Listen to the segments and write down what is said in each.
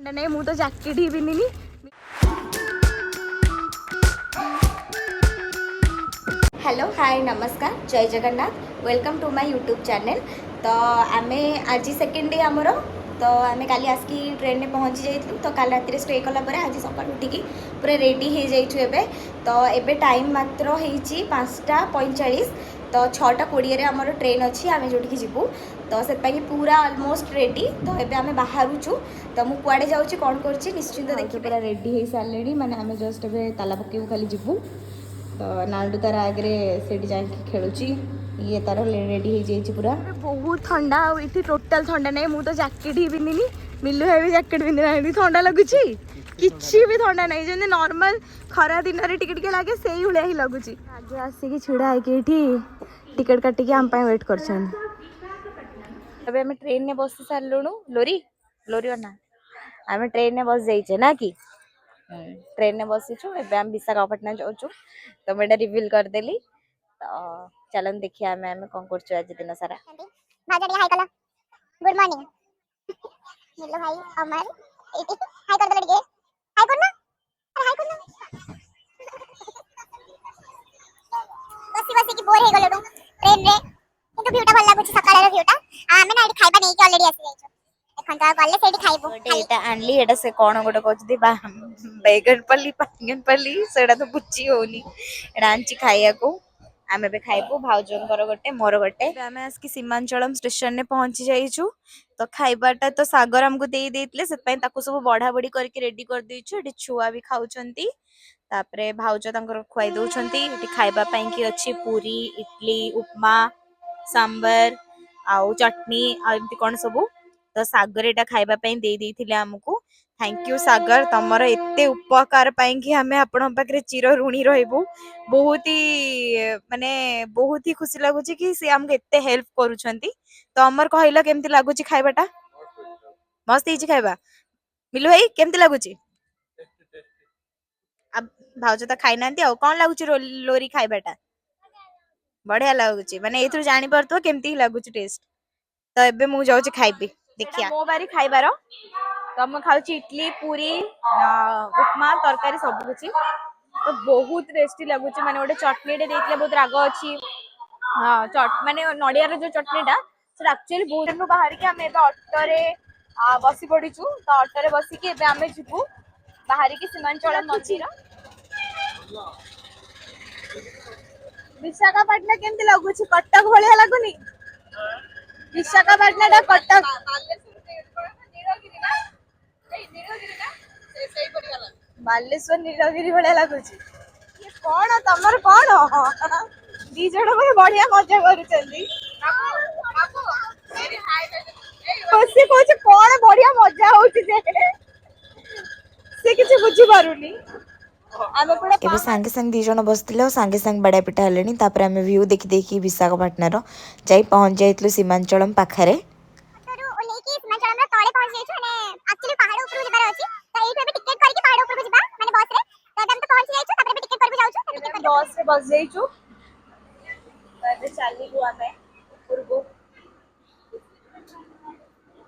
ठंडा नहीं मु तो जैकेट ही पिंधिनी। हेलो हाय नमस्कार जय Jagannath welcome to my YouTube channel. तो आम आज सेकेंड डे आमर तो आम काली आसिक ट्रेन में पहुँची जाइलु। तो काल राति स्टे कलापर आज सका उठिकी पूरा रेडी हो जाइए। तो एबे टाइम मात्र हो 5:45 तो 6:20 आमर ट्रेन अच्छी आम जो जीवु। तो से पूरा ऑलमोस्ट रेडी। तो एबे आम बाहरुचु। तो मुझे कुआड़े जाऊँगी कौन कर निश्चिंत देखिए पूरा रेडी हो सारे माने आम जस्ट ए ताला पकेबू खाली जीवु। तो नालू तार आगे से जाकि खेलुची ये तार रेडी हो जाइए पूरा। बहुत ठंडा ये टोटाल ठंडा नहीं मुझे तो जैकेट ही पिंधिनी। मिलू है भी जैकेट पिंधि ना ठंडा लगुच किसी भी ठंडा नहीं जमी नॉर्मल खरा दिन में टिके टिके लगे से भाया ही लगुच। आगे आसिक छुड़ा है टिकट काटिक आम वेट कर ट्रेन में बसी सारूँ। लोरी लोरी ना आम ट्रेन में बस जाइए ना कि ट्रेन में बसीचु एम विशाखापटना जाऊँ। तो मैं रिवील करदेली। तो चलन देखिए आम कौन कर आज दिन सारा। गुड मॉर्निंग मिलो भाई अमर हाय कर दे टिके हाय करना अरे हाय करना बसी बसी की बोर हे गलडू ट्रेन रे किंतु व्यूटा भल लागुची सकाळ रे व्यूटा आमे ना एठी खाइबा नै कि ऑलरेडी आसी जाइछो एखन तो गले सेठी खाइबो एटा आनली एटा से कोन गोटे कहउछथि बा बैगनपल्ली सेडा तो बुच्ची होनी एटा आंची खाइया को आम ए खाइबू भाउजर गोटे मोर गोटे आम आसिक सीमांचलम स्टेशन में पहुंची जाइछु। तो खाइबाटा तो सागर आमको दे देइतले से सब बढ़ा बढ़ी करके रेडी कर देइछु। एटी छुआ भी खाउछंती तापरे भाउज तांकर खुआई दउछंती। एटी खाइबा पई की अछि पूरी इडली उपमा सांबर आउ चटनी आ एमती कोन सबू। तो सागर एटा खाइबा पई दे देइथिले हमकू। थैंक यू सागर तमर एते उपकार पाई कि हमें आपण पाखरे चिर ऋणी रहबू। बहुत ही माने बहुत ही खुशी लगुच कि से हमको एते हेल्प करूछंती। तो अमर कहला केमती लागुची खाइबाटा मस्त हिची खाइबा मिलू भाई केमती लागुची अब भाउज तो खाई नांती आ कोन लागुची लोरी खाइबाटा बढ़िया लागुची माने एथु जानि परतो केमती लागुची टेस्ट। तो एबे मु जाउची खाइबी देखिया मो बारी खाइबारो। तो हम खाउची इडली पूरी उपमा तरकारी सब कुछ तो बहुत टेस्टी लगुच माने गोटे चटनी टे देइतले बहुत राग अछि। हां माने नडिया रे जो चटनीटा से एक्चुअली बहुत दिन बाहर के हम एबे ऑटो रे बसी पड़ीचु। तो ऑटो रे बसी के एबे आमे जिवु बाहर के सीमांचल मंदिर। विशाखापटना केमती लगुच कटक भलिया लागुनी विशाखापटना टा कटक बालेश्वर नीलगिरी भलिया लागुच कौन तमर कौन दी जण भाई बढ़िया मजा करूचंदी से कोच कौन बढ़िया मजा होउची जे से किछ बुझी पारुनी। एबे सांगे सांग दी जण बसथिले और सांगे सांग बड़ा पिटा हलेनी तापर आमे व्यू देखि देखि विशाखापटना रो जाई पहुंच जाइतलु सीमांचलम पाखरे। सीमांचलम रे तळे पहुंच जाइछु ने एक्चुअली पहाड़ ऊपर जेबार अछि। तो एठो एबे टिकट करके पहाड़ ऊपर को जिबा माने बस रे। तो एबे हम तो पहुंच जाइछु तापर एबे टिकट करबो जाउछु बस रे बस जाइछु। तो एबे चालिलु आमे ऊपर को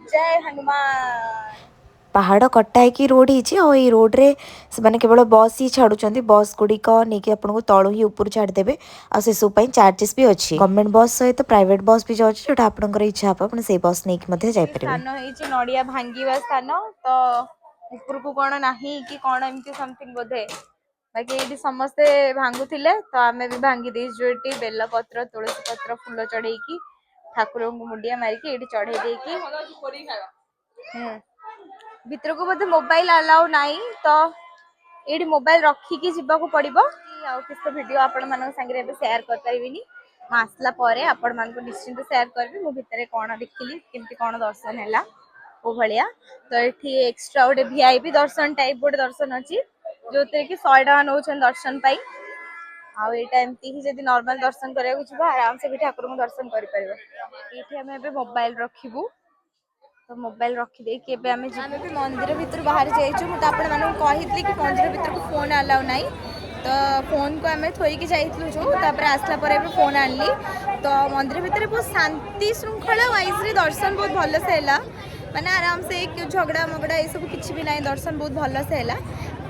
जय हनुमान। पहाड़ कटा है रोड ही रोड रे से माने केवल बस ही छाड़ुचंती बस गुड़िक नहीं आपको तलू ही ऊपर छाड़देवे आ से सब चार्जेस भी अच्छी गवर्नमेंट बस सहित प्राइवेट बस भी जाऊँ जो आपंकर इच्छा आप से बस नहीं जापर नड़िया भांगा स्थान। तो ऊपर को कौन ना कि कौन एमती समथिंग बोधे बाकी ये समस्ते भांगुले। तो आम भी भांगी देचु बेलपत्र तुलसी पत्र फूल चढ़े ठाकुर को मुंडिया मारिकी ये चढ़े देकी भितर को बोधे मोबाइल अलाउ नाई। तो ये मोबाइल रखिकी जीवाक पड़ो किस वीडियो आपण मान संगे शेयर कर पारिनी आसला परे आपण मान निश्चिंत शेयर करबी मो भितर कौन देखिली केमती कौन दर्शन है वो भाया। तो ये एक्स्ट्रा गोटे वीआईपी दर्शन टाइप गोटे दर्शन अच्छी जो थे कि 100 टका नौ दर्शन पाई आईटा एमती ही जब नॉर्मल दर्शन करा आराम से भी ठाकुर को दर्शन कर मोबाइल रखू। तो मोबाइल रखिदे कि आम भी मंदिर भीतर बाहर जाइए मुझे आपण मानक कही कि मंदिर भीतर को फोन अलाउ नाई। तो फोन को आम थोईकी जाइलु जो आसला पर फोन आनली। तो मंदिर भीतर बहुत शांति श्रृंखला वाइज रे दर्शन बहुत भल से है। माने आराम से एक झगड़ा मगड़ा ये सब किसी भी ना दर्शन बहुत भल से है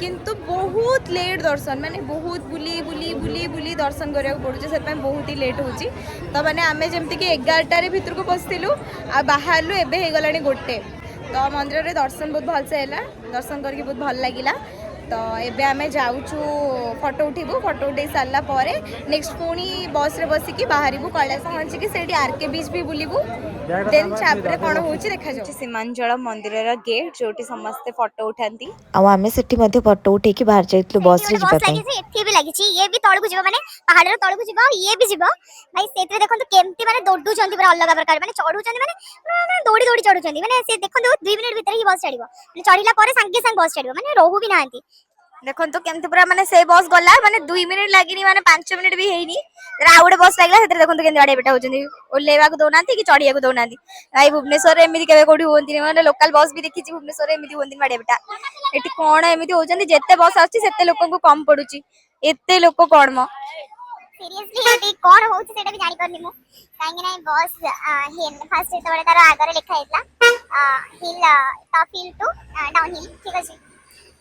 किंतु बहुत लेट दर्शन माने बहुत बुली बुली बुली बुली दर्शन करा पड़े से बहुत ही लेट होची तो माने आमे जमती कि 11 भितर को पशिलु आ बाहरलु एबे हो गलानी गोटे तो मंदिर रे दर्शन बहुत भल से है दर्शन करके बहुत भल लगिला तो एबे आमे जाऊछु फोटो उठिबु फोटो उठे सारा पर नेक्स्ट पुणी बस रे बसिकी बाहरिबु कैलाश पहुँचिकी सेठी आरके बीच भी बुलिबु देन चापरे कोन होची देखा जाऊ सीमांचल मंदिर रा गेट जोटी समस्त फोटो उठांती आ आमे सेठी मध्ये फोटो उठेकी बाहर जाइतलु बस रे जिबा पे एठी भी लागी छी ये भी तळकु जिवो माने पहाड़ रो तळकु जिवो ये भी जिवो भाई सेतरे देखंतु केमती माने दौडु चंदी पर अलग प्रकार माने चढु चंदी माने दौड़ी दौड़ी चढु चंदी माने से देखंतु 2 मिनिट भीतर ही बस चढिबो माने चढिला परे संगे संग बस चढिबो माने रहू भी नांती देखंतु केमती पूरा माने से बस गला माने 2 मिनिट लागिनी माने 5 मिनिट भी हेइनी आ गोटे बस लागला सेतरे देखंतु केंदी आडे बेटा होचंदी ओलेवा को दोनांती कि चढ़िया को दोनांती भाई भुवनेश्वर रे एमिति केबे कोडी होंती माने लोकल बस भी देखिची भुवनेश्वर रे एमिति होंती माडे बेटा एठी कोन एमिति होचंदी जेते बस आछी सेते लोकन को कम पडुची एते लोक कोन म सीरियसली एठी कोन होची सेटा भी जानि करनी मु काहे ना बस हिल फर्स्ट तोरे तार आगरे लिखा हेतला hill top hill to down hill ठीक अछि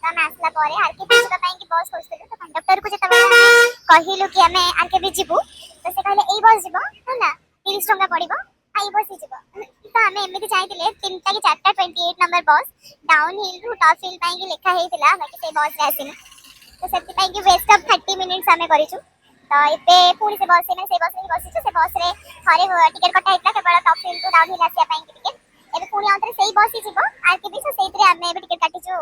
त आसला परे आरके बीच ପାଇଁ कि बस खोजते तो कंडक्टर को जेता कहिलु कि हमें आरके बीच जीबू तो से कहले एई बस जीबो ना 30 टका पड़िबो आई बस जीबो तो हमें एमिति चाहतिले 3टा कि 4टा 28 नंबर बस डाउन हिल टू टॉप हिल ପାଇଁ कि लिखा हेतला बाकी से बस रे आसिन तो सेति ପାଇଁ कि वेस्ट ऑफ 30 मिनिट्स हमें करिछु तो एते पूरी से बस रे बसिछु से बस रे थारे टिकट कटा हेतला केवल top hill to down hill आसिया ପାଇଁ कि टिकट एबे पूरी अंतरे सेही बस ही जीवो आरके बीच सेइतरे हमें एबे टिकट काटिछु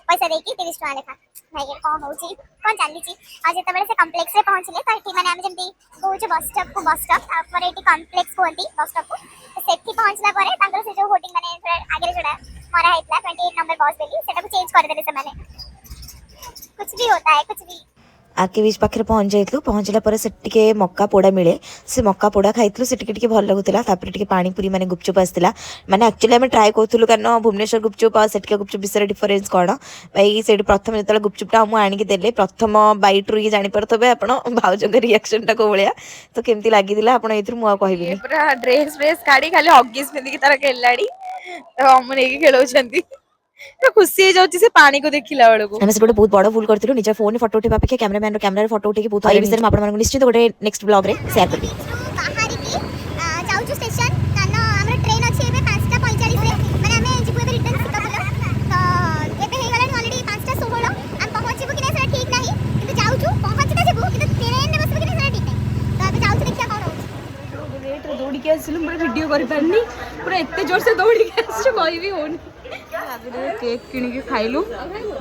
पैसा देकी 30 टका लेखा भाई कोन होची कोन चाली छी आ जेते बेले से कॉम्प्लेक्स रे पहुंचले त एठी माने हम जेंती कहूछु बस स्टॉप तापर एठी कॉम्प्लेक्स कोंती बस स्टॉप को तो सेठी पहुंचला परे तांकर से जो होर्डिंग माने आगे जोड़ा मरा हेतला 28 नंबर बस बेली सेटा को चेंज कर देले से माने कुछ भी होता है कुछ भी आरके बीच पाखे पहुँच जाइतलु पहुँचला पर से टिके मक्का पोड़ा मिले से मक्का पोड़ा खाइतलु से टिके भल लगुतला तापर टिके पानी पूरी माने गुपचुप आसला माने एक्चुअली हमें ट्राई करथुलु कारण भुवनेश्वर गुपचुप आ सेटिका गुपचुप विषय डिफरेंस कोन भाई सेठी प्रथम जतला गुपचुपटा हम आनी के देले प्रथम बाइट रू ये जानि परथबे आपण भाउजो के रिएक्शन टा को बळिया तो केमती लागिदिला आपण एथुर मु कहबिनी पूरा ड्रेस काढी खाली हॉगीज पिंदी की तार खेलाड़ी तो हम नेकी खेलौछंती तो खुशी हो जाउची से पानी को देखिला बेले को हम से गोटे बहुत बड़ भूल करथिलु निज फोन फोटो उठेबा अपेक्षा कैमरामैन रो कैमरा रे फोटो उठेकी बहुत ए विषय में आपण मानको निश्चित गोटे नेक्स्ट ब्लॉग रे शेयर करबी बाहरी की जाउछु स्टेशन कानो हमरा ट्रेन अछि एबे 5:45 रे माने हमें जिबु एबे रिटर्न सिकबुल तो एबे हे गलानी ऑलरेडी 5:16 हम पहुंचबु कि नै सेटा ठीक नाही किंतु जाउछु पहुंचता जिबु किंतु ट्रेन रे बसबु कि नै सेटा ठीक नाही तो एबे जाउछु देखिया कोन होछ लेट रे दौड़ी के आसिलु पूरा वीडियो करि पारनी पूरा एते जोर से दौड़ी के आसु कहबी होनी आगे केक किणी के खाइलु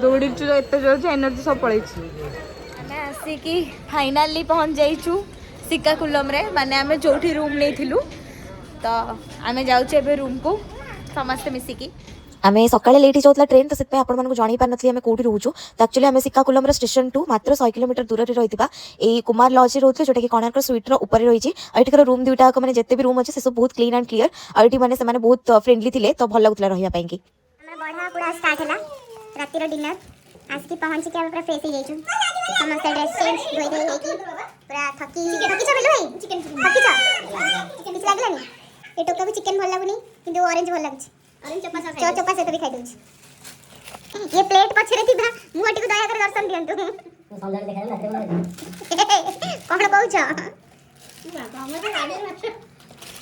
दौड़ी छु एते जोर से एनर्जी सब पळैछि हमें आसी की फाइनली पहुंच जाइछु सिकाकुलम रे माने हमें जोठी रूम लेथिलु तो हमें जाउछु एबे रूम को समस्त मिसी की आमे सकाळे लेट होतला ट्रेन तो सेते आपण मानको जानि पार नथली हमें कोठी रहूछु तो एक्चुअली हमें सिकाकुलम रे स्टेशन टू मात्र 100 किलोमीटर दूर रे रहितबा ए कुमार लॉज रे रहथले जोटा कि कोणार्क स्वीट रो ऊपर रहिछि एठिकर रूम दुटा को माने जत्ते भी रूम अछि से सब बहुत क्लीन एंड क्लियर आ एठी माने से माने बहुत फ्रेंडली थिले तो भल लागुतला रहिया पई की हमरा बढ़ा पूरा स्टार्ट होला राती रो डिनर आज की पहुंच के पूरा फ्रेश हो जाइछु समस्त ड्रेस चेंज धोई दे हेकी पूरा थकी छ बेलो भाई चिकन थकी छ चिकन लागलानी ए टोका भी चिकन भल लागुनी किंतु ऑरेंज भल लागछ ऑरेंज चोपा से तो भी खाइ दउछ ये प्लेट पछरे थिबा मुहटी को दया कर दर्शन दियंतु संजाले देखाले कोन कहू छ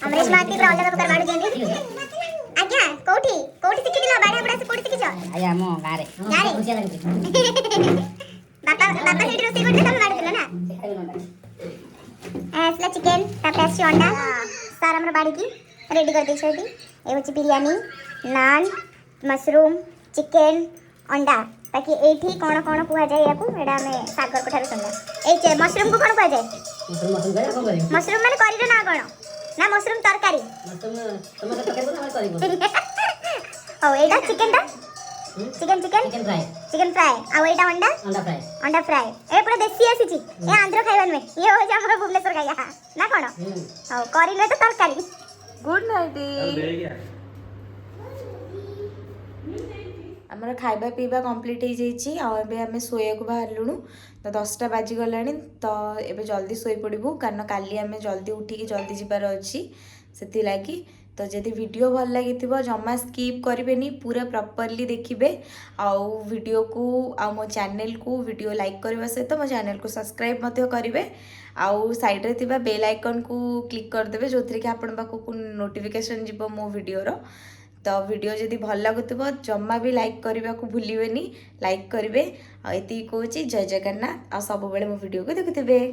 हमरे माटी पर अलग प्रकार बाडू जेंदी आज्ञा कोठी कोठी सिखिदिला बाडा बडा से कोठी सिखिछ आया मो गारे खुशिया लागछ बापा हेडी रोटी करते तम बाडू ना असला चिकन तापर अंडा सार हमर बाडी की रेडी कर दे छेडी ए होची बिरयानी नान मशरूम चिकन अंडा ताकि एठी कोन कोन कुआ जाय याकू एडा में सागर कोठार संगा ए मशरूम को कोन कुआ जाय मशरूम माने करी ना कोन ना मशरूम तरकारी मशरूम टमाटर तरकारी को ना करी ओ एडा चिकन दा चिकन फ्राई आ एडा अंडा फ्राई ए पूरा देसी आसी छी ए आंध्र खाइबन में ये हो जा हमर भुवनेश्वर खाइया ना कोन ओ करी ले तो तरकारी गुड नाइट आमर खाइबा पीवा कंप्लीट हो जाइए आम शोया को बाहर तो 10टा बाजी गलानी तो एबे जल्दी शोई पड़ू कारण काली आम जल्दी उठिकी जल्दी जीवार अच्छी से लगी तो जदि वीडियो भल लगी जमा स्किप करेनि पूरा प्रॉपरली देखिए आउ वीडियो को आ मो चैनल को वीडियो लाइक करने सहित मो चैनल को सब्सक्राइब करेंगे आउ साइड रे थिबा बेल आइकन को क्लिक करदेवे जो थी कि आपण पाखु नोटिफिकेशन जीव मो वीडियोर। तो वीडियो जदि भल लगुव जमा भी लाइक करने को भूलिए लाइक करेंगे। ये कहूँ जय जगन्नाथ आ सब मो वीडियो को देखुथे।